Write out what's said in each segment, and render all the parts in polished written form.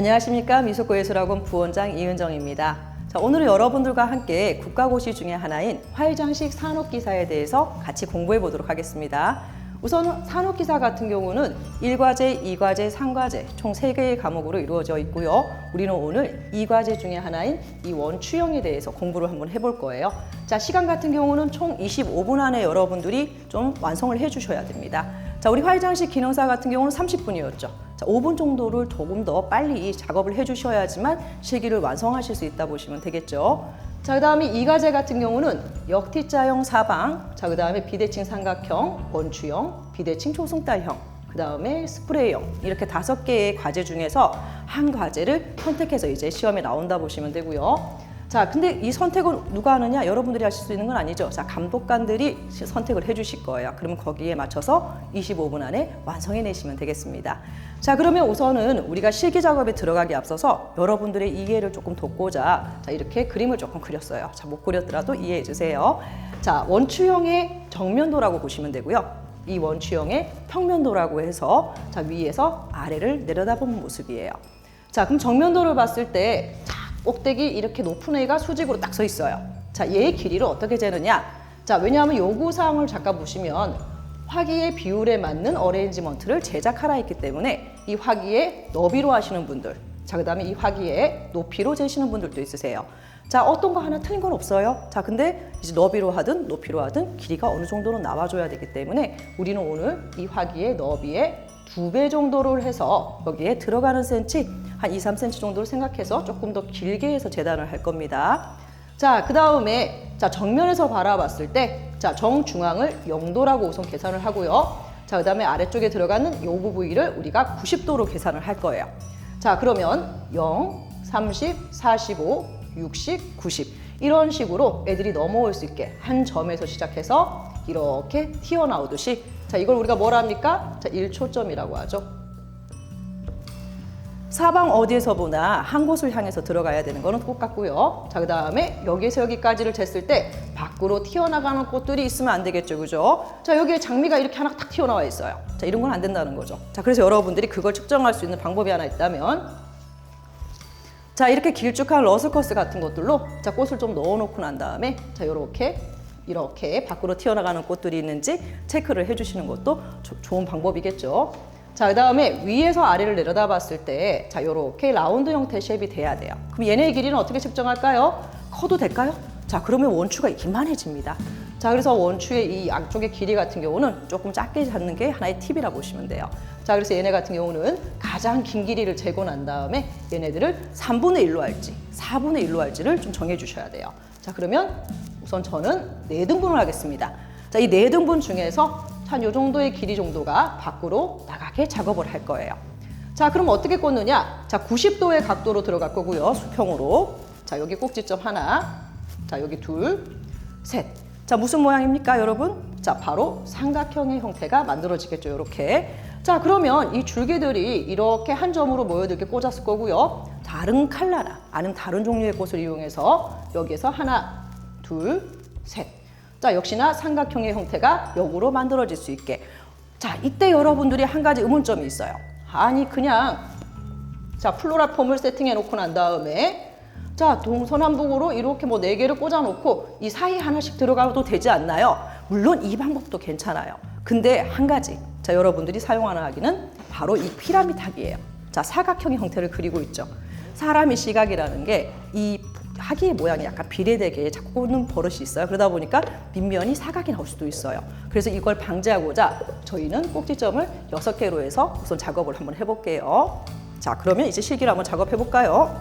안녕하십니까. 미소코예술학원 부원장 이은정입니다. 자, 오늘은 여러분들과 함께 국가고시 중에 하나인 화이장식 산업기사에 대해서 같이 공부해 보도록 하겠습니다. 우선 산업기사 같은 경우는 1과제, 2과제, 3과제 총 3개의 과목으로 이루어져 있고요. 우리는 오늘 2과제 중에 하나인 이 원추형에 대해서 공부를 한번 해볼 거예요. 자, 시간 같은 경우는 총 25분 안에 여러분들이 좀 완성을 해주셔야 됩니다. 자, 우리 화이장식 기능사 같은 경우는 30분이었죠. 자, 5분 정도를 조금 더 빨리 작업을 해주셔야지만 실기를 완성하실 수 있다 보시면 되겠죠. 자, 그 다음에 2과제 같은 경우는 역T자형 사방, 자, 그 다음에 비대칭 삼각형, 원추형, 비대칭 초승달형, 그 다음에 스프레이형, 이렇게 5개의 과제 중에서 한 과제를 선택해서 이제 시험에 나온다 보시면 되고요. 자, 근데 이 선택은 누가 하느냐? 여러분들이 하실 수 있는 건 아니죠. 자, 감독관들이 선택을 해 주실 거예요. 그러면 거기에 맞춰서 25분 안에 완성해 내시면 되겠습니다. 자, 그러면 우선은 우리가 실기 작업에 들어가기 앞서서 여러분들의 이해를 조금 돕고자 자, 이렇게 그림을 조금 그렸어요. 자, 못 그렸더라도 이해해 주세요. 자, 원추형의 정면도라고 보시면 되고요. 이 원추형의 평면도라고 해서 자, 위에서 아래를 내려다보는 모습이에요. 자, 그럼 정면도를 봤을 때 꼭대기 이렇게 높은 애가 수직으로 딱 서 있어요. 자, 얘의 길이를 어떻게 재느냐? 자, 왜냐하면 요구사항을 잠깐 보시면 화기의 비율에 맞는 어레인지먼트를 제작하라 했기 때문에 이 화기의 너비로 하시는 분들, 자, 그 다음에 이 화기의 높이로 재시는 분들도 있으세요. 자, 어떤 거 하나 틀린 건 없어요. 자, 근데 이제 너비로 하든 높이로 하든 길이가 어느 정도는 나와줘야 되기 때문에 우리는 오늘 이 화기의 너비의 2배 정도를 해서 여기에 들어가는 센치 한 2, 3cm 정도를 생각해서 조금 더 길게 해서 재단을 할 겁니다. 자, 그 다음에 자, 정면에서 바라봤을 때 자, 정중앙을 0도라고 우선 계산을 하고요. 자, 그 다음에 아래쪽에 들어가는 요부 부위를 우리가 90도로 계산을 할 거예요. 자, 그러면 0, 30, 45, 60, 90 이런 식으로 애들이 넘어올 수 있게 한 점에서 시작해서 이렇게 튀어나오듯이 자, 이걸 우리가 뭐라 합니까? 자, 1초점이라고 하죠. 사방 어디에서 보나 한 곳을 향해서 들어가야 되는 거는 똑같고요. 자, 그 다음에 여기에서 여기까지를 쟀을 때 밖으로 튀어나가는 꽃들이 있으면 안 되겠죠, 그죠? 자, 여기에 장미가 이렇게 하나 딱 튀어나와 있어요. 자, 이런 건 안 된다는 거죠. 자, 그래서 여러분들이 그걸 측정할 수 있는 방법이 하나 있다면 자, 이렇게 길쭉한 러스커스 같은 것들로 자, 꽃을 좀 넣어놓고 난 다음에 자, 이렇게 밖으로 튀어나가는 꽃들이 있는지 체크를 해주시는 것도 좋은 방법이겠죠. 자, 그 다음에 위에서 아래를 내려다 봤을 때 자, 요렇게 라운드 형태의 쉐입이 돼야 돼요. 그럼 얘네의 길이는 어떻게 측정할까요? 커도 될까요? 자, 그러면 원추가 이만해집니다. 자, 그래서 원추의 이 양쪽의 길이 같은 경우는 조금 작게 잡는 게 하나의 팁이라 보시면 돼요. 자, 그래서 얘네 같은 경우는 가장 긴 길이를 재고 난 다음에 얘네들을 3분의 1로 할지 4분의 1로 할지를 좀 정해 주셔야 돼요. 자, 그러면 우선 저는 4등분을 하겠습니다. 자, 이 4등분 중에서 한 요 정도의 길이 정도가 밖으로 나가게 작업을 할 거예요. 자, 그럼 어떻게 꽂느냐? 자, 90도의 각도로 들어갈 거고요. 수평으로. 자, 여기 꼭지점 하나. 자, 여기 둘, 셋. 자, 무슨 모양입니까, 여러분? 자, 바로 삼각형의 형태가 만들어지겠죠, 이렇게. 자, 그러면 이 줄기들이 이렇게 한 점으로 모여들게 꽂았을 거고요. 다른 컬러나 아니면 다른 종류의 꽃을 이용해서 여기에서 하나, 둘, 셋. 자, 역시나 삼각형의 형태가 역으로 만들어질 수 있게. 자, 이때 여러분들이 한 가지 의문점이 있어요. 아니, 그냥 자, 플로라 폼을 세팅해 놓고 난 다음에 자, 동서남북으로 이렇게 뭐 4개를 꽂아 놓고 이 사이 하나씩 들어가도 되지 않나요? 물론 이 방법도 괜찮아요. 근데 한 가지 자, 여러분들이 사용하는 하기는 바로 이 피라미드 학이에요. 자, 사각형의 형태를 그리고 있죠. 사람의 시각이라는 게 이 하기의 모양이 약간 비례되게 자꾸 꽂는 버릇이 있어요. 그러다 보니까 밑면이 사각이 나올 수도 있어요. 그래서 이걸 방지하고자 저희는 꼭지점을 6개로 해서 우선 작업을 한번 해볼게요. 자, 그러면 이제 실기를 한번 작업해 볼까요?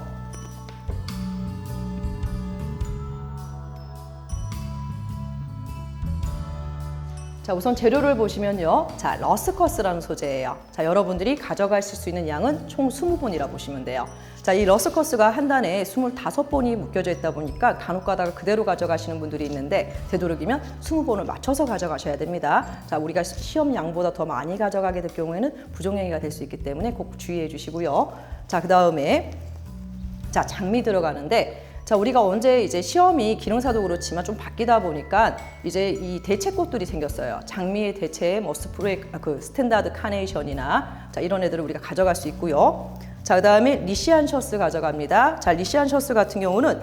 자, 우선 재료를 보시면요. 자, 러스커스라는 소재예요. 자, 여러분들이 가져가실 수 있는 양은 총 20본이라 보시면 돼요. 자, 이 러스커스가 한 단에 25본이 묶여져 있다 보니까 간혹 가다가 그대로 가져가시는 분들이 있는데 되도록이면 20본을 맞춰서 가져가셔야 됩니다. 자, 우리가 시험 양보다 더 많이 가져가게 될 경우에는 부정행위가 될 수 있기 때문에 꼭 주의해 주시고요. 자, 그 다음에 자, 장미 들어가는데 자, 우리가 언제 이제 시험이 기능사도 그렇지만 좀 바뀌다 보니까 이제 이 대체꽃들이 생겼어요. 장미의 대체 뭐 스프레이, 스탠다드 카네이션이나 자, 이런 애들을 우리가 가져갈 수 있고요. 자, 그 다음에 리시안 셔츠 가져갑니다. 자, 리시안 셔츠 같은 경우는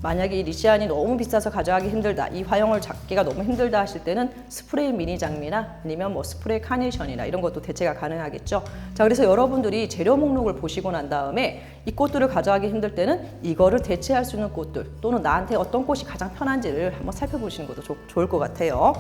만약에 이 리시안이 너무 비싸서 가져가기 힘들다, 이 화형을 잡기가 너무 힘들다 하실 때는 스프레이 미니 장미나 아니면 뭐 스프레이 카네이션이나 이런 것도 대체가 가능하겠죠. 자, 그래서 여러분들이 재료 목록을 보시고 난 다음에 이 꽃들을 가져가기 힘들 때는 이거를 대체할 수 있는 꽃들 또는 나한테 어떤 꽃이 가장 편한지를 한번 살펴보시는 것도 좋을 것 같아요.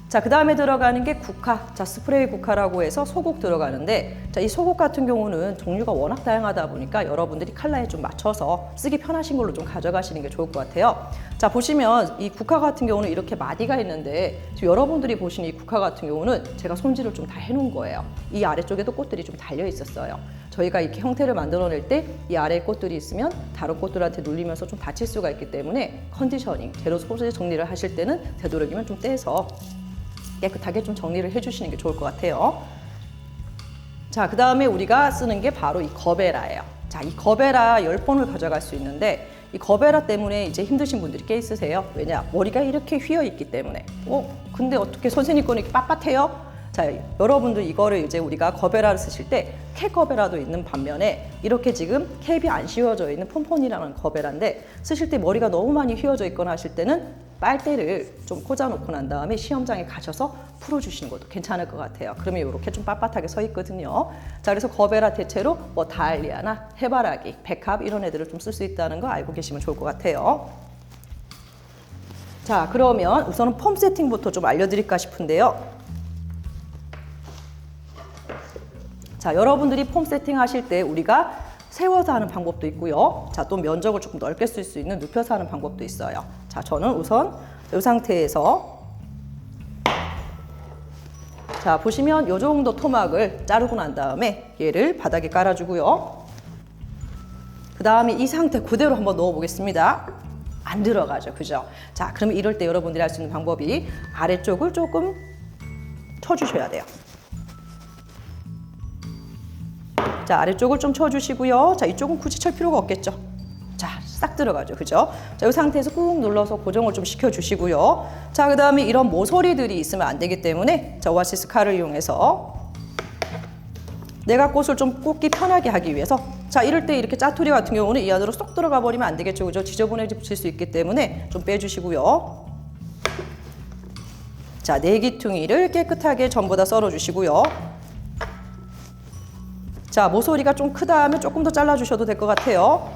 자, 그 다음에 들어가는 게 국화. 자, 스프레이 국화라고 해서 소국 들어가는데, 자, 이 소국 같은 경우는 종류가 워낙 다양하다 보니까 여러분들이 컬러에 좀 맞춰서 쓰기 편하신 걸로 좀 가져가시는 게 좋을 것 같아요. 자, 보시면 이 국화 같은 경우는 이렇게 마디가 있는데, 지금 여러분들이 보시는 이 국화 같은 경우는 제가 손질을 좀 다 해놓은 거예요. 이 아래쪽에도 꽃들이 좀 달려 있었어요. 저희가 이렇게 형태를 만들어낼 때 이 아래에 꽃들이 있으면 다른 꽃들한테 눌리면서 좀 다칠 수가 있기 때문에 컨디셔닝, 재료 소재 정리를 하실 때는 되도록이면 좀 떼서 깨끗하게 좀 정리를 해주시는 게 좋을 것 같아요. 자, 그 다음에 우리가 쓰는 게 바로 이 거베라예요. 자, 이 거베라 10번을 가져갈 수 있는데 이 거베라 때문에 이제 힘드신 분들이 꽤 있으세요. 왜냐? 머리가 이렇게 휘어 있기 때문에. 근데 어떻게 선생님 거는 이렇게 빳빳해요? 자, 여러분들 이거를 이제 우리가 거베라를 쓰실 때 캡 거베라도 있는 반면에 이렇게 지금 캡이 안 씌워져 있는 폼폰이라는 거베라인데 쓰실 때 머리가 너무 많이 휘어져 있거나 하실 때는 빨대를 좀 꽂아놓고 난 다음에 시험장에 가셔서 풀어주시는 것도 괜찮을 것 같아요. 그러면 이렇게 좀 빳빳하게 서 있거든요. 자, 그래서 거베라 대체로 뭐 다알리아나 해바라기, 백합 이런 애들을 좀 쓸 수 있다는 거 알고 계시면 좋을 것 같아요. 자, 그러면 우선은 폼 세팅부터 좀 알려드릴까 싶은데요. 자, 여러분들이 폼 세팅 하실 때 우리가 세워서 하는 방법도 있고요. 자, 또 면적을 조금 넓게 쓸 수 있는 눕혀서 하는 방법도 있어요. 자, 저는 우선 이 상태에서 자, 보시면 이 정도 토막을 자르고 난 다음에 얘를 바닥에 깔아주고요. 그 다음에 이 상태 그대로 한번 넣어 보겠습니다. 안 들어가죠, 그죠? 자, 그러면 이럴 때 여러분들이 할 수 있는 방법이 아래쪽을 조금 쳐주셔야 돼요. 자, 아래쪽을 좀 쳐주시고요. 자, 이쪽은 굳이 칠 필요가 없겠죠. 자, 싹 들어가죠, 그죠? 자, 이 상태에서 꾹 눌러서 고정을 좀 시켜주시고요. 자, 그 다음에 이런 모서리들이 있으면 안 되기 때문에 자, 오아시스 칼을 이용해서 내가 꽃을 좀 꽂기 편하게 하기 위해서 자, 이럴 때 이렇게 짜투리 같은 경우는 이 안으로 쏙 들어가 버리면 안 되겠죠, 그죠? 지저분해질 수 있기 때문에 좀 빼주시고요. 자, 내기퉁이를 깨끗하게 전부 다 썰어주시고요. 자, 모서리가 좀 크다 하면 조금 더 잘라주셔도 될 것 같아요.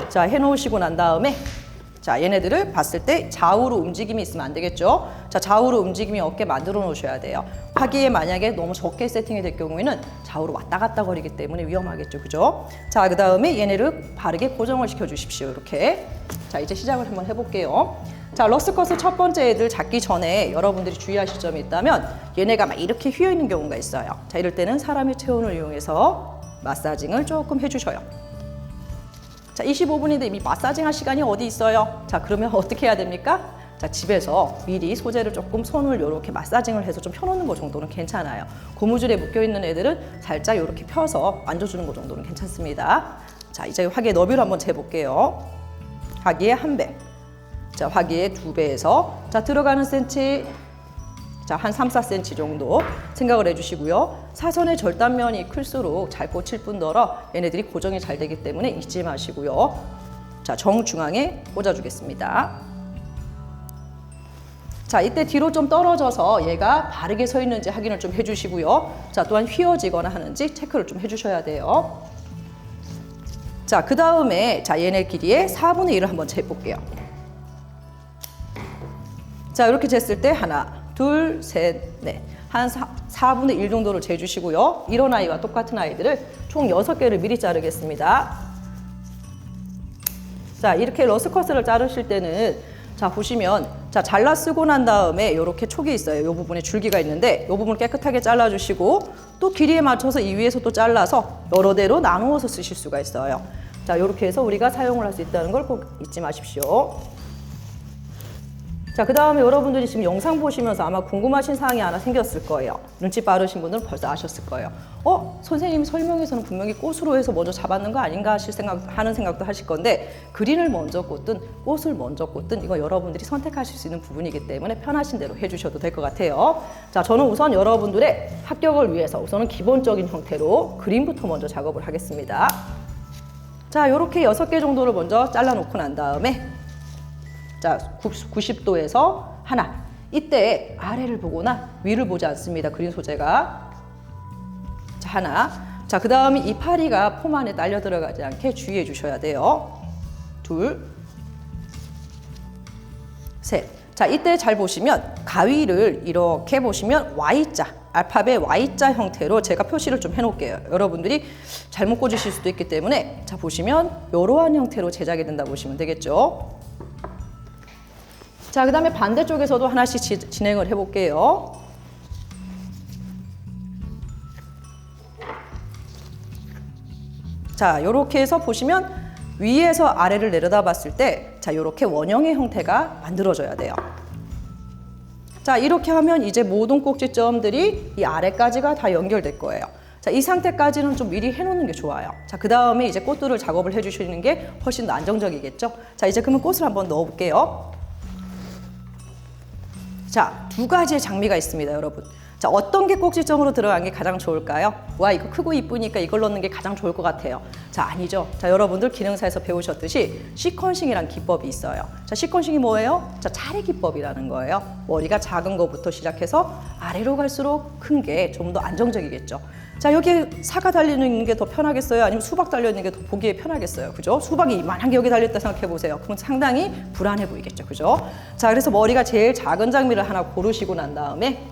자, 해놓으시고 난 다음에 자, 얘네들을 봤을 때 좌우로 움직임이 있으면 안 되겠죠. 자, 좌우로 움직임이 없게 만들어 놓으셔야 돼요. 화기에 만약에 너무 적게 세팅이 될 경우에는 좌우로 왔다 갔다 거리기 때문에 위험하겠죠, 그죠? 자, 그 다음에 얘네를 바르게 고정을 시켜 주십시오, 이렇게. 자, 이제 시작을 한번 해볼게요. 자, 러스컷의 첫 번째 애들 잡기 전에 여러분들이 주의하실 점이 있다면 얘네가 막 이렇게 휘어 있는 경우가 있어요. 자, 이럴 때는 사람의 체온을 이용해서 마사징을 조금 해주셔요. 자, 25분인데 이미 마사징 할 시간이 어디 있어요? 자, 그러면 어떻게 해야 됩니까? 자, 집에서 미리 소재를 조금 손을 이렇게 마사징을 해서 좀 펴놓는 거 정도는 괜찮아요. 고무줄에 묶여있는 애들은 살짝 이렇게 펴서 만져주는 거 정도는 괜찮습니다. 자, 이제 화기의 너비를 한번 재볼게요. 화기의 1배. 자, 화기의 2배에서 자, 들어가는 센치 자, 한 3, 4cm 정도 생각을 해주시고요. 사선의 절단면이 클수록 잘 꽂힐 뿐더러 얘네들이 고정이 잘 되기 때문에 잊지 마시고요. 자, 정중앙에 꽂아주겠습니다. 자, 이때 뒤로 좀 떨어져서 얘가 바르게 서 있는지 확인을 좀 해주시고요. 자, 또한 휘어지거나 하는지 체크를 좀 해주셔야 돼요. 자, 그 다음에 자, 얘네 길이의 4분의 1을 한번 재볼게요. 자, 이렇게 쟀을 때 하나, 둘, 셋, 넷. 한 4분의 1 정도를 재주시고요. 이런 아이와 똑같은 아이들을 총 6개를 미리 자르겠습니다. 자, 이렇게 러스컷을 자르실 때는 자, 보시면 자, 잘라 쓰고 난 다음에 이렇게 촉이 있어요. 이 부분에 줄기가 있는데 이 부분을 깨끗하게 잘라주시고 또 길이에 맞춰서 이 위에서 또 잘라서 여러 대로 나누어서 쓰실 수가 있어요. 자, 이렇게 해서 우리가 사용을 할 수 있다는 걸 꼭 잊지 마십시오. 자, 그 다음에 여러분들이 지금 영상 보시면서 아마 궁금하신 사항이 하나 생겼을 거예요. 눈치 빠르신 분들은 벌써 아셨을 거예요. 선생님이 설명에서는 분명히 꽃으로 해서 먼저 잡았는 거 아닌가 하는 생각도 하실 건데, 그린을 먼저 꽂든 꽃을 먼저 꽂든 이거 여러분들이 선택하실 수 있는 부분이기 때문에 편하신 대로 해주셔도 될 것 같아요. 자, 저는 우선 여러분들의 합격을 위해서 우선은 기본적인 형태로 그린부터 먼저 작업을 하겠습니다. 자, 이렇게 6개 정도를 먼저 잘라놓고 난 다음에, 자, 90도에서 하나. 이때 아래를 보거나 위를 보지 않습니다. 그린 소재가. 자, 하나. 자, 그 다음에 이 파리가 폼 안에 딸려 들어가지 않게 주의해 주셔야 돼요. 둘. 셋. 자, 이때 잘 보시면 가위를 이렇게 보시면 Y자, 알파벳 Y자 형태로 제가 표시를 좀 해놓을게요. 여러분들이 잘못 꽂으실 수도 있기 때문에, 자, 보시면 이러한 형태로 제작이 된다 보시면 되겠죠. 자, 그 다음에 반대쪽에서도 하나씩 진행을 해볼게요. 자, 이렇게 해서 보시면 위에서 아래를 내려다 봤을 때, 자, 이렇게 원형의 형태가 만들어져야 돼요. 자, 이렇게 하면 이제 모든 꼭지점들이 이 아래까지가 다 연결될 거예요. 자, 이 상태까지는 좀 미리 해놓는 게 좋아요. 자, 그 다음에 이제 꽃들을 작업을 해주시는 게 훨씬 더 안정적이겠죠. 자, 이제 그러면 꽃을 한번 넣어볼게요. 자, 2가지의 장미가 있습니다, 여러분. 자, 어떤 게 꼭지점으로 들어간 게 가장 좋을까요? 와, 이거 크고 이쁘니까 이걸 넣는 게 가장 좋을 것 같아요. 자, 아니죠. 자, 여러분들 기능사에서 배우셨듯이 시퀀싱이란 기법이 있어요. 자, 시퀀싱이 뭐예요? 자, 차례 기법이라는 거예요. 머리가 작은 것부터 시작해서 아래로 갈수록 큰 게 좀 더 안정적이겠죠. 자, 여기에 사과 달려있는 게 더 편하겠어요? 아니면 수박 달려있는 게 더 보기에 편하겠어요? 그죠? 수박이 이만한 게 여기 달려있다 생각해보세요. 그러면 상당히 불안해 보이겠죠. 그죠? 자, 그래서 머리가 제일 작은 장미를 하나 고르시고 난 다음에,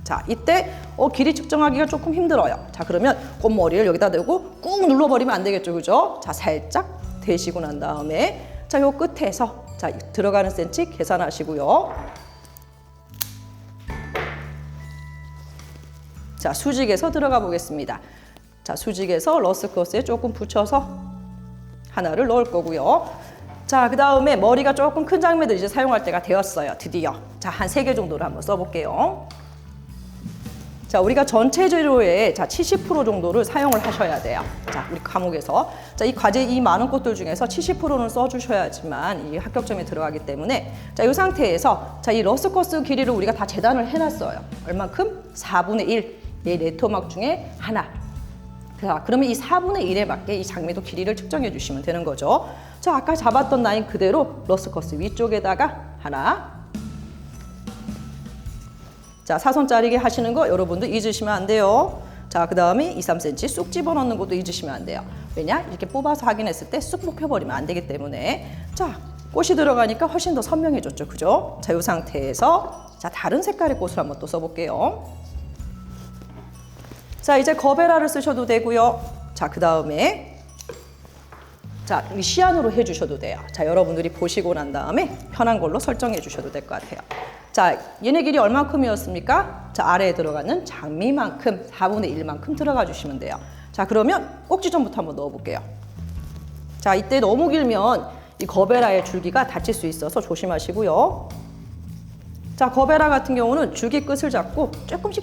자, 이때 길이 측정하기가 조금 힘들어요. 자, 그러면 꽃머리를 여기다 대고 꾹 눌러버리면 안 되겠죠. 그죠? 자, 살짝 대시고 난 다음에, 자, 요 끝에서, 자, 들어가는 센치 계산하시고요. 자, 수직에서 들어가 보겠습니다. 자, 수직에서 러스커스에 조금 붙여서 하나를 넣을 거고요. 자, 그 다음에 머리가 조금 큰 장미들 이제 사용할 때가 되었어요. 드디어. 자, 한 3개 정도를 한번 써볼게요. 자, 우리가 전체 재료의 70% 정도를 사용을 하셔야 돼요. 자, 우리 과목에서. 자, 이 과제 이 많은 꽃들 중에서 70%는 써주셔야지만 이 합격점에 들어가기 때문에, 자, 이 상태에서, 자, 이 러스커스 길이를 우리가 다 재단을 해놨어요. 얼만큼? 4분의 1. 얘 네토막 중에 하나. 자, 그러면 이 4분의 1에 맞게 이 장미도 길이를 측정해 주시면 되는 거죠. 자, 아까 잡았던 라인 그대로 러스커스 위쪽에다가 하나. 자, 사선 자르기 하시는 거 여러분들 잊으시면 안 돼요. 자, 그 다음에 2, 3cm 쑥 집어넣는 것도 잊으시면 안 돼요. 왜냐? 이렇게 뽑아서 확인했을 때 쑥 뽑혀버리면 안 되기 때문에. 자, 꽃이 들어가니까 훨씬 더 선명해졌죠. 그죠? 자, 이 상태에서, 자, 다른 색깔의 꽃을 한번 또 써볼게요. 자, 이제 거베라를 쓰셔도 되고요. 자, 그 다음에, 자, 시안으로 해주셔도 돼요. 자, 여러분들이 보시고 난 다음에 편한 걸로 설정해 주셔도 될 것 같아요. 자, 얘네 길이 얼마큼이었습니까? 자, 아래에 들어가는 장미만큼 4분의 1만큼 들어가 주시면 돼요. 자, 그러면 꼭지점부터 한번 넣어볼게요. 자, 이때 너무 길면 이 거베라의 줄기가 다칠 수 있어서 조심하시고요. 자, 거베라 같은 경우는 줄기 끝을 잡고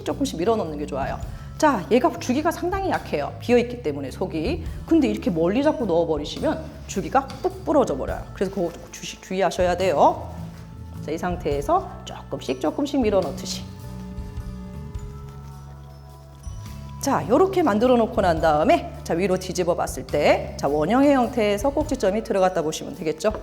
조금씩 밀어 넣는 게 좋아요. 자, 얘가 줄기가 상당히 약해요. 비어있기 때문에 속이. 근데 이렇게 멀리 잡고 넣어버리시면 줄기가 뚝 부러져 버려요. 그래서 그거 주의하셔야 돼요. 자, 이 상태에서 조금씩 밀어 넣듯이. 자, 요렇게 만들어 놓고 난 다음에, 자, 위로 뒤집어 봤을 때, 자, 원형의 형태에서 꼭지점이 들어갔다 보시면 되겠죠.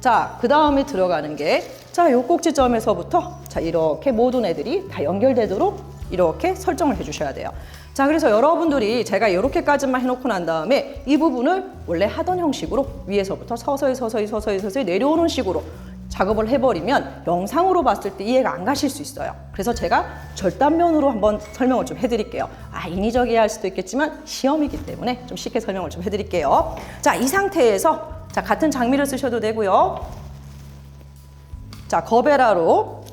자, 그 다음에 들어가는 게, 자, 요 꼭지점에서부터, 자, 이렇게 모든 애들이 다 연결되도록 이렇게 설정을 해주셔야 돼요. 자, 그래서 여러분들이 제가 이렇게까지만 해놓고 난 다음에 이 부분을 원래 하던 형식으로 위에서부터 서서히 내려오는 식으로 작업을 해버리면 영상으로 봤을 때 이해가 안 가실 수 있어요. 그래서 제가 절단면으로 한번 설명을 좀 해드릴게요. 인위적이야 할 수도 있겠지만 시험이기 때문에 좀 쉽게 설명을 좀 해드릴게요. 자, 이 상태에서, 자, 같은 장미를 쓰셔도 되고요. 자, 거베라로,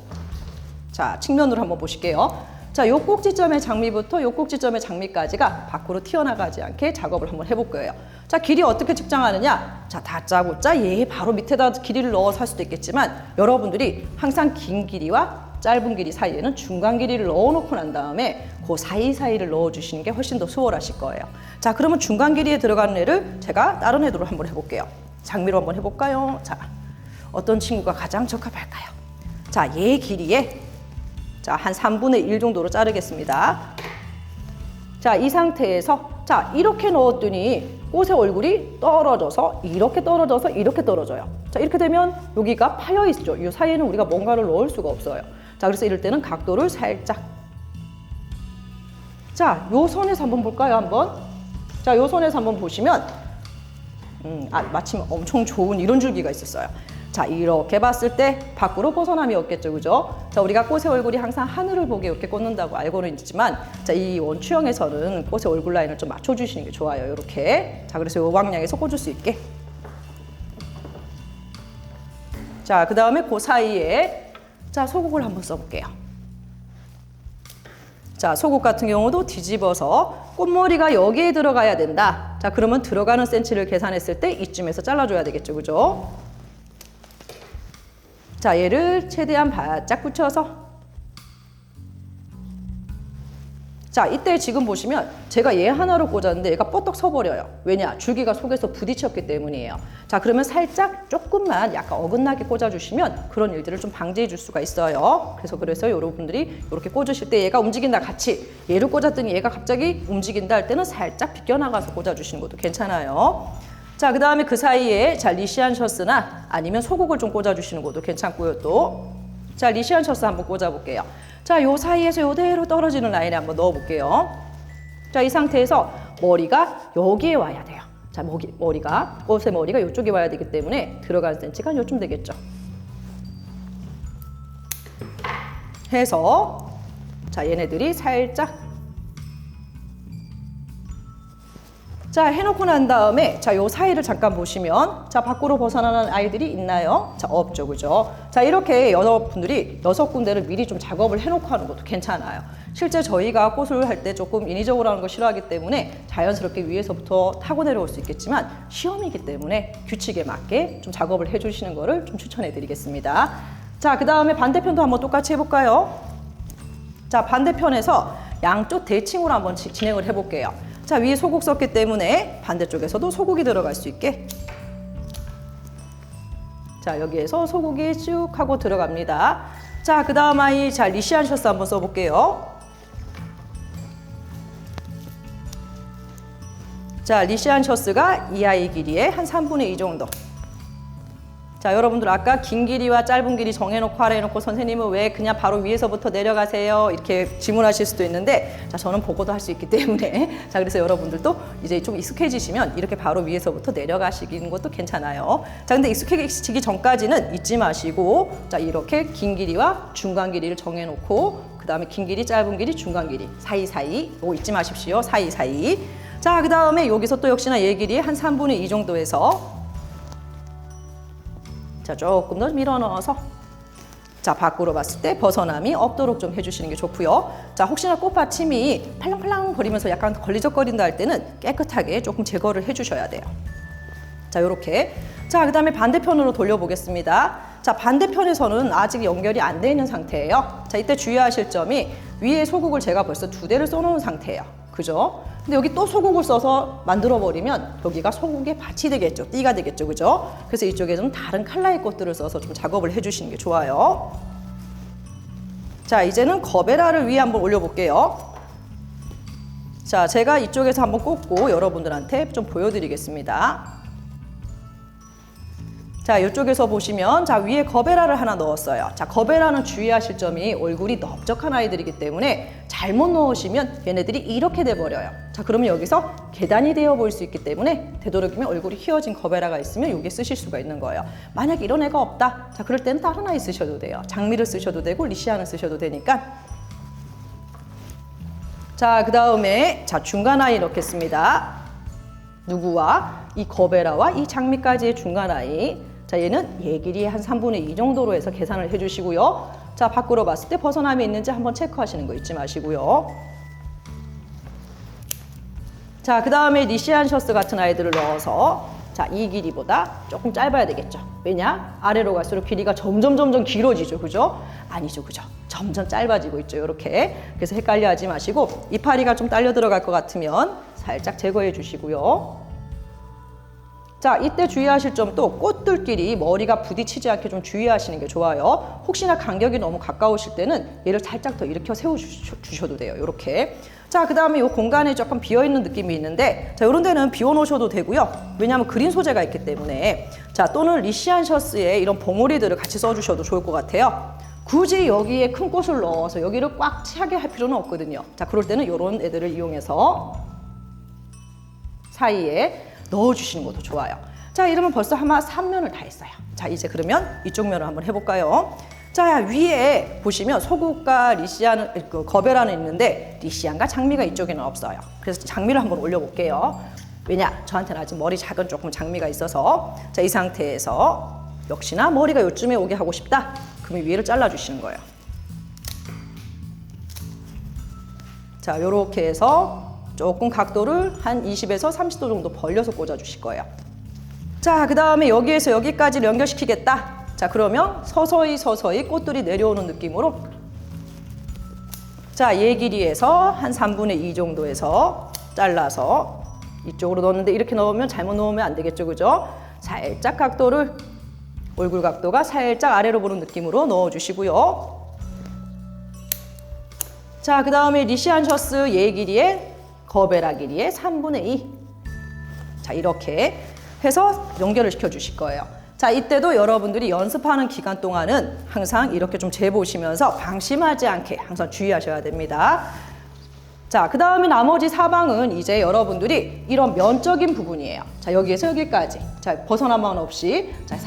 자, 측면으로 한번 보실게요. 자, 요 꼭지점의 장미부터 요 꼭지점의 장미까지가 밖으로 튀어나가지 않게 작업을 한번 해볼 거예요. 자, 길이 어떻게 측정하느냐? 자, 다짜고짜 얘 바로 밑에다 길이를 넣어서 할 수도 있겠지만 여러분들이 항상 긴 길이와 짧은 길이 사이에는 중간 길이를 넣어놓고 난 다음에 그 사이사이를 넣어주시는 게 훨씬 더 수월하실 거예요. 자, 그러면 중간 길이에 들어가는 애를 제가 다른 애들로 한번 해볼게요. 장미로 한번 해볼까요? 자, 어떤 친구가 가장 적합할까요? 자, 얘 길이에 자, 한 3분의 1 정도로 자르겠습니다. 자, 이 상태에서 자, 이렇게 넣었더니 꽃의 얼굴이 떨어져서 이렇게 떨어져서 이렇게 떨어져요. 자, 이렇게 되면 여기가 파여 있죠. 이 사이에는 우리가 뭔가를 넣을 수가 없어요. 자, 그래서 이럴 때는 각도를 살짝. 자, 요 선에서 한번 볼까요? 한번. 자, 요 선에서 한번 보시면 마침 엄청 좋은 이런 줄기가 있었어요. 자, 이렇게 봤을 때 밖으로 벗어남이 없겠죠, 그죠? 자, 우리가 꽃의 얼굴이 항상 하늘을 보게 이렇게 꽂는다고 알고는 있지만, 자, 이 원추형에서는 꽃의 얼굴 라인을 좀 맞춰주시는 게 좋아요, 이렇게. 자, 그래서 요 방향에서 꽂을 수 있게. 자, 그 다음에 그 사이에 자, 소국을 한번 써볼게요. 자, 소국 같은 경우도 뒤집어서 꽃머리가 여기에 들어가야 된다. 자, 그러면 들어가는 센치를 계산했을 때 이쯤에서 잘라줘야 되겠죠, 그죠? 자, 얘를 최대한 바짝 붙여서 자, 이때 지금 보시면 제가 얘 하나로 꽂았는데 얘가 뻗떡 서버려요. 왜냐? 줄기가 속에서 부딪혔기 때문이에요. 자, 그러면 살짝 조금만 약간 어긋나게 꽂아주시면 그런 일들을 좀 방지해 줄 수가 있어요. 그래서 여러분들이 이렇게 꽂으실 때 얘가 움직인다 같이 얘를 꽂았더니 얘가 갑자기 움직인다 할 때는 살짝 비껴나가서 꽂아주시는 것도 괜찮아요. 자, 그 다음에 그 사이에 자, 리시안 셔츠나 아니면 소국을 좀 꽂아주시는 것도 괜찮고요, 또. 자, 리시안 셔츠 한번 꽂아볼게요. 자, 요 사이에서 이대로 떨어지는 라인에 한번 넣어볼게요. 자, 이 상태에서 머리가 여기에 와야 돼요. 자, 꽃의 머리가 이쪽에 와야 되기 때문에 들어간 센치가 요쯤 되겠죠. 해서 자, 얘네들이 살짝 자, 해놓고 난 다음에 자, 요 사이를 잠깐 보시면 자, 밖으로 벗어나는 아이들이 있나요? 자, 없죠, 그죠? 자, 이렇게 여러분들이 6군데를 미리 좀 작업을 해놓고 하는 것도 괜찮아요. 실제 저희가 꽃을 할 때 조금 인위적으로 하는 거 싫어하기 때문에 자연스럽게 위에서부터 타고 내려올 수 있겠지만 시험이기 때문에 규칙에 맞게 좀 작업을 해주시는 거를 좀 추천해 드리겠습니다. 자, 그 다음에 반대편도 한번 똑같이 해볼까요? 자, 반대편에서 양쪽 대칭으로 한번 진행을 해볼게요. 자, 위에 소국 썼기 때문에 반대쪽에서도 소국이 들어갈 수 있게 자, 여기에서 소국이 쭉 하고 들어갑니다. 자, 그 다음 아이 자, 리시안 셔츠 한번 써볼게요. 자, 리시안 셔츠가 이 아이 길이의 한 3분의 2 정도. 자, 여러분들 아까 긴 길이와 짧은 길이 정해놓고 하라 해놓고 선생님은 왜 그냥 바로 위에서부터 내려가세요? 이렇게 질문하실 수도 있는데 자, 저는 보고도 할 수 있기 때문에 자, 그래서 여러분들도 이제 좀 익숙해지시면 이렇게 바로 위에서부터 내려가시는 것도 괜찮아요. 자, 근데 익숙해지기 전까지는 잊지 마시고 자, 이렇게 긴 길이와 중간 길이를 정해놓고 그 다음에 긴 길이, 짧은 길이, 중간 길이 사이사이 이거 잊지 마십시오. 사이사이. 자, 그 다음에 여기서 또 역시나 얘 길이 한 3분의 2 정도에서 자, 조금 더 밀어 넣어서 자, 밖으로 봤을 때 벗어남이 없도록 좀 해주시는 게 좋고요. 자, 혹시나 꽃받침이 팔랑팔랑 거리면서 약간 걸리적거린다 할 때는 깨끗하게 조금 제거를 해주셔야 돼요. 자, 요렇게. 자, 그 다음에 반대편으로 돌려보겠습니다. 자, 반대편에서는 아직 연결이 안 돼 있는 상태예요. 자, 이때 주의하실 점이 위에 소국을 제가 벌써 2대를 써놓은 상태예요. 그죠? 근데 여기 또 소국을 써서 만들어버리면 여기가 소국의 밭이 되겠죠. 띠가 되겠죠. 그죠? 그래서 이쪽에 좀 다른 컬러의 꽃들을 써서 좀 작업을 해주시는 게 좋아요. 자, 이제는 거베라를 위에 한번 올려볼게요. 자, 제가 이쪽에서 한번 꽂고 여러분들한테 좀 보여드리겠습니다. 자, 이쪽에서 보시면 자, 위에 거베라를 하나 넣었어요. 자, 거베라는 주의하실 점이 얼굴이 넓적한 아이들이기 때문에 잘못 넣으시면 얘네들이 이렇게 돼버려요. 자, 그러면 여기서 계단이 되어 보일 수 있기 때문에 되도록이면 얼굴이 휘어진 거베라가 있으면 여기에 쓰실 수가 있는 거예요. 만약 이런 애가 없다. 자, 그럴 때는 다른 아이 쓰셔도 돼요. 장미를 쓰셔도 되고 리시안을 쓰셔도 되니까. 자, 그 다음에 자, 중간 아이 넣겠습니다. 누구와 이 거베라와 이 장미까지의 중간 아이. 자, 얘는 얘 길이 한 3분의 2 정도로 해서 계산을 해주시고요. 자, 밖으로 봤을 때 벗어남이 있는지 한번 체크하시는 거 잊지 마시고요. 자, 그 다음에 리시안 셔츠 같은 아이들을 넣어서 자, 자, 이 길이보다 조금 짧아야 되겠죠. 왜냐? 아래로 갈수록 길이가 점점 길어지죠. 그죠? 아니죠. 그죠? 점점 짧아지고 있죠. 이렇게. 그래서 헷갈려 하지 마시고 이파리가 좀 딸려 들어갈 것 같으면 살짝 제거해 주시고요. 자, 이때 주의하실 점도 꽃들끼리 머리가 부딪히지 않게 좀 주의하시는 게 좋아요. 혹시나 간격이 너무 가까우실 때는 얘를 살짝 더 일으켜 세워주셔도 돼요. 이렇게. 자, 그 다음에 이 공간에 조금 비어있는 느낌이 있는데, 자, 이런 데는 비워놓으셔도 되고요. 왜냐하면 그린 소재가 있기 때문에. 자, 또는 리시안 셔츠에 이런 봉오리들을 같이 써주셔도 좋을 것 같아요. 굳이 여기에 큰 꽃을 넣어서 여기를 꽉 차게 할 필요는 없거든요. 자, 그럴 때는 이런 애들을 이용해서 사이에 넣어주시는 것도 좋아요. 자, 이러면 벌써 아마 3면을 다 했어요. 자, 이제 그러면 이쪽 면을 한번 해볼까요? 자, 위에 보시면 소국과 리시안, 거베라는 있는데 리시안과 장미가 이쪽에는 없어요. 그래서 장미를 한번 올려볼게요. 왜냐? 저한테는 아직 머리 작은 조금 장미가 있어서. 자, 이 상태에서 역시나 머리가 요쯤에 오게 하고 싶다. 그러면 위를 잘라주시는 거예요. 자, 요렇게 해서 조금 각도를 한 20에서 30도 정도 벌려서 꽂아주실 거예요. 자, 그 다음에 여기에서 여기까지 연결시키겠다. 자, 그러면 서서히 꽃들이 내려오는 느낌으로, 자, 얘 길이에서 한 3분의 2 정도에서 잘라서 이쪽으로 넣었는데, 이렇게 넣으면 잘못 넣으면 안 되겠죠. 그죠? 살짝 각도를, 얼굴 각도가 살짝 아래로 보는 느낌으로 넣어주시고요. 자, 그 다음에 리시안 셔츠 얘 길이에 거베라 길이의 3분의 2. 자, 이렇게 해서 연결을 시켜 주실 거예요. 자, 이때도 여러분들이 연습하는 기간 동안은 항상 이렇게 좀 재보시면서 방심하지 않게 항상 주의하셔야 됩니다. 자, 그 다음에 나머지 사방은 이제 여러분들이 이런 면적인 부분이에요. 자, 여기에서 여기까지. 자, 벗어나만 없이. 자,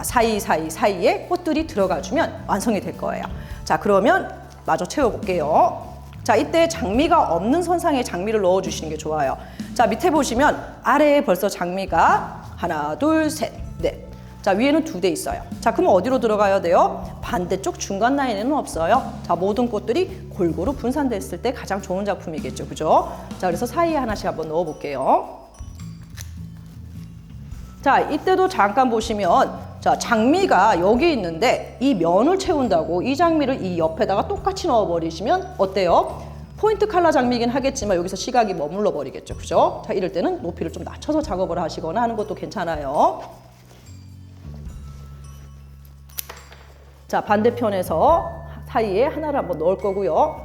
사이사이에 꽃들이 들어가주면 완성이 될 거예요. 자, 그러면 마저 채워볼게요. 자, 이때 장미가 없는 선상에 장미를 넣어주시는 게 좋아요. 자, 밑에 보시면 아래에 벌써 장미가 하나, 둘, 셋, 넷. 자, 위에는 2대 있어요. 자, 그럼 어디로 들어가야 돼요? 반대쪽 중간 라인에는 없어요. 자, 모든 꽃들이 골고루 분산됐을 때 가장 좋은 작품이겠죠. 그죠? 자, 그래서 사이에 하나씩 한번 넣어볼게요. 자, 이때도 잠깐 보시면, 자, 장미가 여기 있는데 이 면을 채운다고 이 장미를 이 옆에다가 똑같이 넣어버리시면 어때요? 포인트 컬러 장미이긴 하겠지만 여기서 시각이 머물러 버리겠죠. 그죠? 자, 이럴 때는 높이를 좀 낮춰서 작업을 하시거나 하는 것도 괜찮아요. 자, 반대편에서 사이에 하나를 한번 넣을 거고요.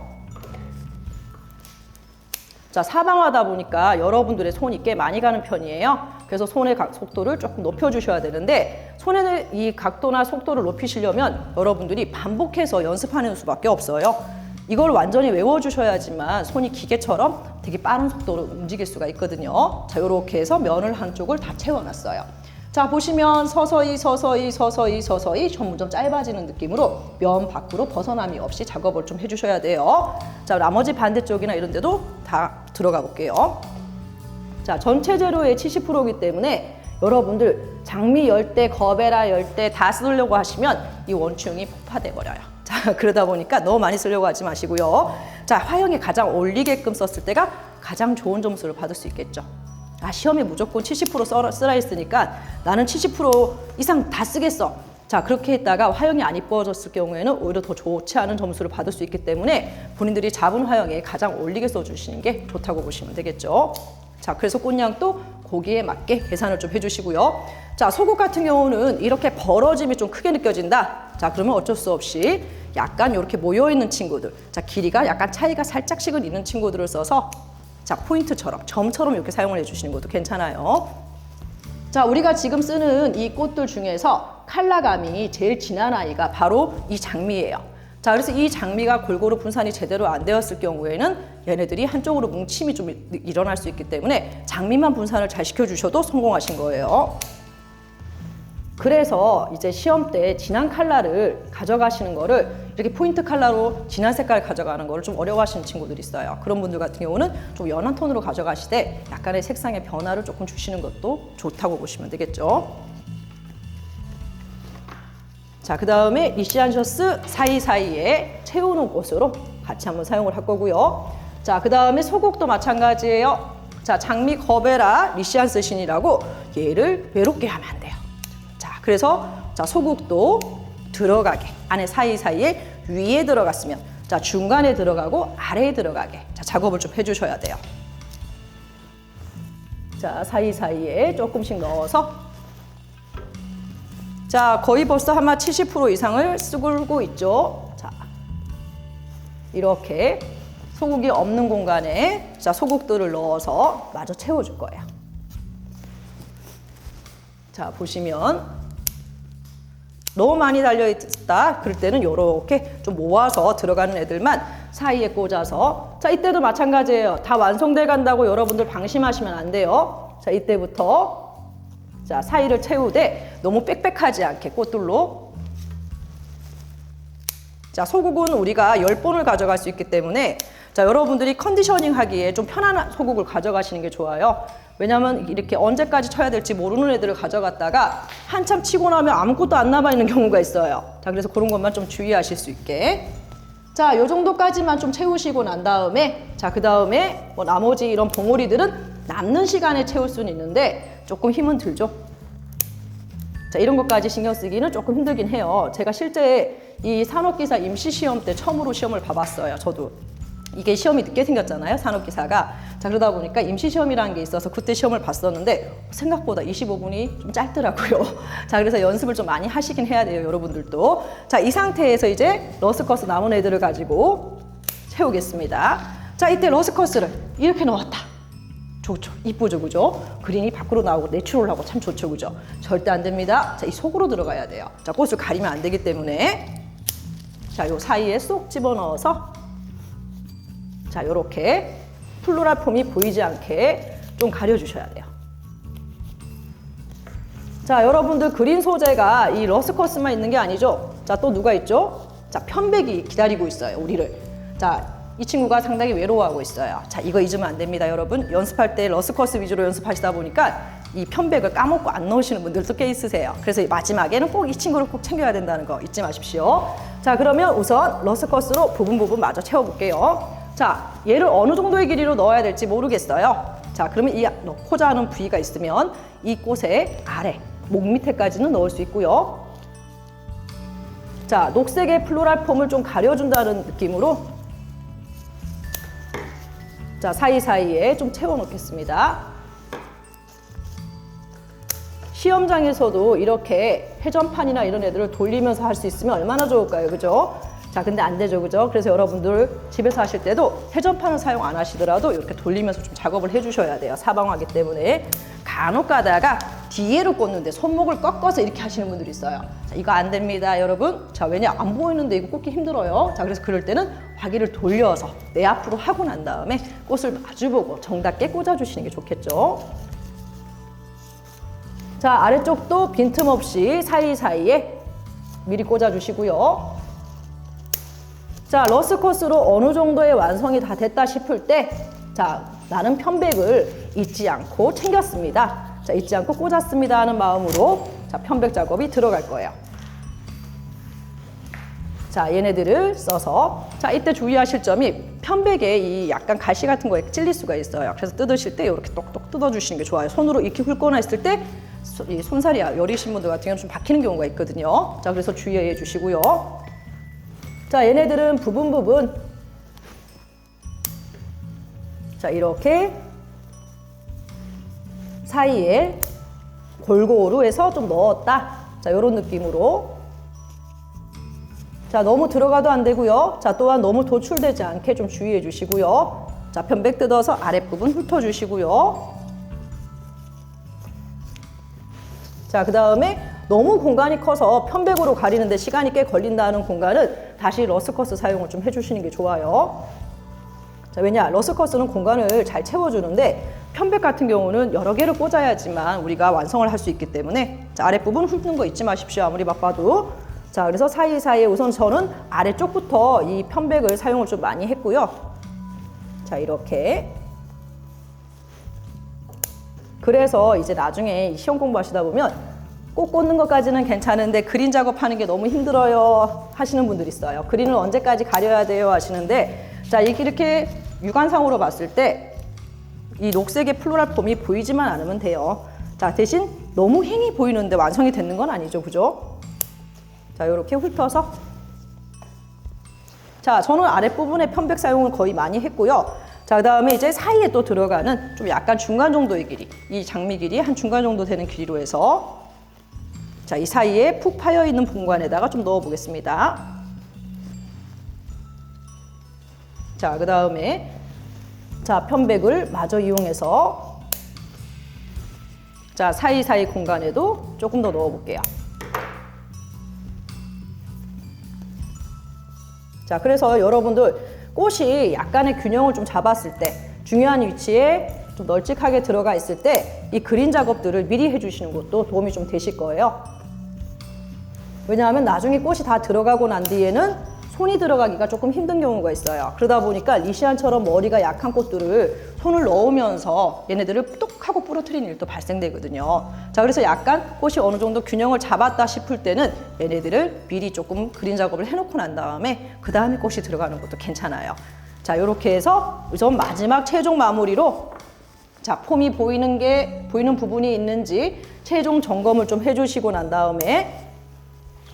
자, 사방하다 보니까 여러분들의 손이 꽤 많이 가는 편이에요. 그래서 손의 속도를 조금 높여주셔야 되는데, 손의 이 각도나 속도를 높이시려면 여러분들이 반복해서 연습하는 수밖에 없어요. 이걸 완전히 외워주셔야지만 손이 기계처럼 되게 빠른 속도로 움직일 수가 있거든요. 자, 이렇게 해서 면을 한쪽을 다 채워놨어요. 자, 보시면 서서히 점점 짧아지는 느낌으로 면 밖으로 벗어남이 없이 작업을 좀 해주셔야 돼요. 자, 나머지 반대쪽이나 이런 데도 다 들어가 볼게요. 자, 전체 재료의 70%이기 때문에 여러분들 장미 열 때, 거베라 열 때 다 쓰려고 하시면 이 원추형이 폭파돼 버려요. 자, 그러다 보니까 너무 많이 쓰려고 하지 마시고요. 자, 화형에 가장 어울리게끔 썼을 때가 가장 좋은 점수를 받을 수 있겠죠. 아, 시험에 무조건 70% 쓰라 했으니까 나는 70% 이상 다 쓰겠어. 자, 그렇게 했다가 화형이 안 이뻐졌을 경우에는 오히려 더 좋지 않은 점수를 받을 수 있기 때문에 본인들이 잡은 화형에 가장 어울리게 써주시는 게 좋다고 보시면 되겠죠. 자, 그래서 꽃량도 거기에 맞게 계산을 좀 해주시고요. 자, 속옷 같은 경우는 이렇게 벌어짐이 좀 크게 느껴진다. 자, 그러면 어쩔 수 없이 약간 이렇게 모여있는 친구들, 자, 길이가 약간 차이가 살짝씩은 있는 친구들을 써서, 자, 포인트처럼, 점처럼 이렇게 사용을 해주시는 것도 괜찮아요. 자, 우리가 지금 쓰는 이 꽃들 중에서 컬러감이 제일 진한 아이가 바로 이 장미예요. 자, 그래서 이 장미가 골고루 분산이 제대로 안 되었을 경우에는 얘네들이 한쪽으로 뭉침이 좀 일어날 수 있기 때문에 장미만 분산을 잘 시켜주셔도 성공하신 거예요. 그래서 이제 시험 때 진한 컬러를 가져가시는 거를 이렇게 포인트 컬러로 진한 색깔 가져가는 거를 좀 어려워하시는 친구들이 있어요. 그런 분들 같은 경우는 좀 연한 톤으로 가져가시되 약간의 색상의 변화를 조금 주시는 것도 좋다고 보시면 되겠죠. 자, 그 다음에 리시안 셔츠 사이사이에 채우는 꽃으로 같이 한번 사용을 할 거고요. 자, 그 다음에 소국도 마찬가지예요. 자, 장미 거베라 리시안스신이라고 얘를 외롭게 하면 안 돼요. 자, 그래서 자, 소국도 들어가게, 안에 사이사이에 위에 들어갔으면 자, 중간에 들어가고 아래에 들어가게 자, 작업을 좀 해주셔야 돼요. 자, 사이사이에 조금씩 넣어서 자, 거의 벌써 아마 70% 이상을 쓰고 있죠. 자, 이렇게 소국이 없는 공간에 자, 소국들을 넣어서 마저 채워줄 거예요. 자, 보시면 너무 많이 달려있다 그럴 때는 이렇게 좀 모아서 들어가는 애들만 사이에 꽂아서 자, 이때도 마찬가지예요. 다 완성돼 간다고 여러분들 방심하시면 안 돼요. 자, 이때부터 자, 사이를 채우되 너무 빽빽하지 않게 꽃들로 자, 소국은 우리가 10본을 가져갈 수 있기 때문에 자, 여러분들이 컨디셔닝 하기에 좀 편안한 소국을 가져가시는 게 좋아요. 왜냐하면 이렇게 언제까지 쳐야 될지 모르는 애들을 가져갔다가 한참 치고 나면 아무것도 안 남아있는 경우가 있어요. 자, 그래서 그런 것만 좀 주의하실 수 있게 자, 요 정도까지만 좀 채우시고 난 다음에 자, 그 다음에 뭐 나머지 이런 봉오리들은 남는 시간에 채울 수는 있는데 조금 힘은 들죠. 자, 이런 것까지 신경 쓰기는 조금 힘들긴 해요. 제가 실제 이 산업기사 임시시험 때 처음으로 시험을 봐봤어요. 저도. 이게 시험이 늦게 생겼잖아요, 산업기사가. 자, 그러다 보니까 임시시험이라는 게 있어서 그때 시험을 봤었는데 생각보다 25분이 좀 짧더라고요. 자, 그래서 연습을 좀 많이 하시긴 해야 돼요, 여러분들도. 자, 이 상태에서 이제 러스커스 남은 애들을 가지고 채우겠습니다. 자, 이때 러스커스를 이렇게 넣었다. 좋죠. 이쁘죠, 그죠? 그린이 밖으로 나오고 내추럴하고 참 좋죠, 그죠? 절대 안 됩니다. 자, 이 속으로 들어가야 돼요. 자, 꽃을 가리면 안 되기 때문에 자, 요 사이에 쏙 집어넣어서 자, 요렇게 플로랄 폼이 보이지 않게 좀 가려주셔야 돼요. 자, 여러분들 그린 소재가 이 러스커스만 있는 게 아니죠. 자, 또 누가 있죠? 자, 편백이 기다리고 있어요, 우리를. 자, 이 친구가 상당히 외로워하고 있어요. 자, 이거 잊으면 안 됩니다, 여러분. 연습할 때 러스커스 위주로 연습하시다 보니까 이 편백을 까먹고 안 넣으시는 분들도 꽤 있으세요. 그래서 마지막에는 꼭 이 친구를 꼭 챙겨야 된다는 거 잊지 마십시오. 자, 그러면 우선 러스커스로 부분 마저 채워볼게요. 자, 얘를 어느 정도의 길이로 넣어야 될지 모르겠어요. 자, 그러면 이 넣고자 하는 부위가 있으면 이 꽃의 아래, 목 밑에까지는 넣을 수 있고요. 자, 녹색의 플로랄 폼을 좀 가려준다는 느낌으로 자, 사이사이에 좀 채워놓겠습니다. 시험장에서도 이렇게 회전판이나 이런 애들을 돌리면서 할 수 있으면 얼마나 좋을까요, 그죠? 자, 근데 안 되죠, 그죠? 그래서 여러분들 집에서 하실 때도 회전판을 사용 안 하시더라도 이렇게 돌리면서 좀 작업을 해주셔야 돼요. 사방화기 때문에. 간혹 가다가 뒤에로 꽂는데 손목을 꺾어서 이렇게 하시는 분들이 있어요. 자, 이거 안 됩니다, 여러분. 자, 왜냐? 안 보이는데 이거 꽂기 힘들어요. 자, 그래서 그럴 때는 화기를 돌려서 내 앞으로 하고 난 다음에 꽃을 마주보고 정답게 꽂아주시는 게 좋겠죠. 자, 아래쪽도 빈틈없이 사이사이에 미리 꽂아주시고요. 자, 러스커스로 어느 정도의 완성이 다 됐다 싶을 때 자, 나는 편백을 잊지 않고 챙겼습니다. 자, 잊지 않고 꽂았습니다 하는 마음으로 자, 편백 작업이 들어갈 거예요. 자, 얘네들을 써서 자, 이때 주의하실 점이 편백에 이 약간 가시 같은 거에 찔릴 수가 있어요. 그래서 뜯으실 때 이렇게 똑똑 뜯어주시는 게 좋아요. 손으로 이렇게 훑거나 했을 때 이 손살이 여리신 분들 같은 경우는 좀 박히는 경우가 있거든요. 자, 그래서 주의해 주시고요. 자, 얘네들은 부분 자, 이렇게 사이에 골고루 해서 좀 넣었다. 자, 이런 느낌으로 자, 너무 들어가도 안 되고요. 자, 또한 너무 도출되지 않게 좀 주의해 주시고요. 자, 편백 뜯어서 아랫부분 훑어 주시고요. 자, 그 다음에 너무 공간이 커서 편백으로 가리는데 시간이 꽤 걸린다는 공간은 다시 러스커스 사용을 좀 해주시는 게 좋아요. 자, 왜냐? 러스커스는 공간을 잘 채워주는데 편백 같은 경우는 여러 개를 꽂아야지만 우리가 완성을 할 수 있기 때문에 자, 아랫부분 훑는 거 잊지 마십시오. 아무리 바빠도. 자, 그래서 사이사이에 우선 저는 아래쪽부터 이 편백을 사용을 좀 많이 했고요. 자, 이렇게. 그래서 이제 나중에 시험 공부하시다 보면 꽃 꽂는 것까지는 괜찮은데 그린 작업하는 게 너무 힘들어요 하시는 분들이 있어요. 그린을 언제까지 가려야 돼요 하시는데 자, 이렇게 육안상으로 봤을 때 이 녹색의 플로랄 폼이 보이지만 않으면 돼요. 자, 대신 너무 휑이 보이는데 완성이 되는 건 아니죠, 그죠? 자, 이렇게 훑어서. 자, 저는 아랫부분에 편백 사용을 거의 많이 했고요. 자, 그 다음에 이제 사이에 또 들어가는 좀 약간 중간 정도의 길이, 이 장미 길이 한 중간 정도 되는 길이로 해서 자, 이 사이에 푹 파여 있는 공간에다가 좀 넣어 보겠습니다. 자, 그 다음에 자, 편백을 마저 이용해서 자, 사이사이 공간에도 조금 더 넣어 볼게요. 자, 그래서 여러분들 꽃이 약간의 균형을 좀 잡았을 때, 중요한 위치에 좀 널찍하게 들어가 있을 때 이 그린 작업들을 미리 해주시는 것도 도움이 좀 되실 거예요. 왜냐하면 나중에 꽃이 다 들어가고 난 뒤에는 손이 들어가기가 조금 힘든 경우가 있어요. 그러다 보니까 리시안처럼 머리가 약한 꽃들을 손을 넣으면서 얘네들을 뚝 하고 부러뜨리는 일도 발생되거든요. 자, 그래서 약간 꽃이 어느 정도 균형을 잡았다 싶을 때는 얘네들을 미리 조금 그린 작업을 해놓고 난 다음에 그 다음에 꽃이 들어가는 것도 괜찮아요. 자, 이렇게 해서 우선 마지막 최종 마무리로 자, 폼이 보이는 부분이 있는지 최종 점검을 좀 해주시고 난 다음에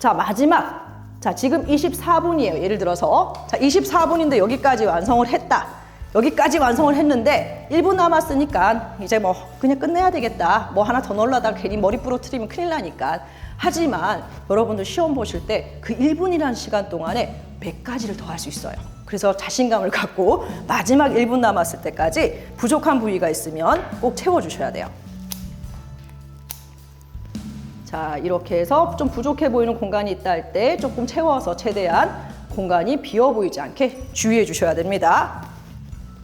자, 마지막 자, 지금 24분이에요. 예를 들어서 자, 24분인데 여기까지 완성을 했다. 여기까지 완성을 했는데 1분 남았으니까 이제 뭐 그냥 끝내야 되겠다. 뭐 하나 더 넣으려다가 괜히 머리 부러뜨리면 큰일 나니까. 하지만 여러분들 시험 보실 때 그 1분이라는 시간 동안에 100가지를 더 할 수 있어요. 그래서 자신감을 갖고 마지막 1분 남았을 때까지 부족한 부위가 있으면 꼭 채워주셔야 돼요. 자, 이렇게 해서 좀 부족해 보이는 공간이 있다 할 때 조금 채워서 최대한 공간이 비어 보이지 않게 주의해 주셔야 됩니다.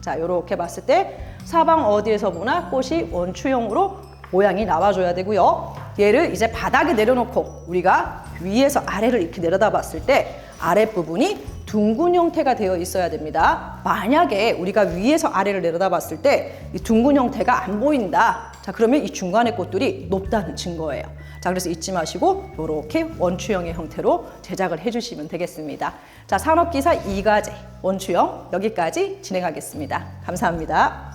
자, 이렇게 봤을 때 사방 어디에서 보나 꽃이 원추형으로 모양이 나와줘야 되고요. 얘를 이제 바닥에 내려놓고 우리가 위에서 아래를 이렇게 내려다 봤을 때 아랫부분이 둥근 형태가 되어 있어야 됩니다. 만약에 우리가 위에서 아래를 내려다 봤을 때 이 둥근 형태가 안 보인다. 자, 그러면 이 중간의 꽃들이 높다는 증거예요. 자, 그래서 잊지 마시고 이렇게 원추형의 형태로 제작을 해주시면 되겠습니다. 자, 산업기사 2과제 원추형 여기까지 진행하겠습니다. 감사합니다.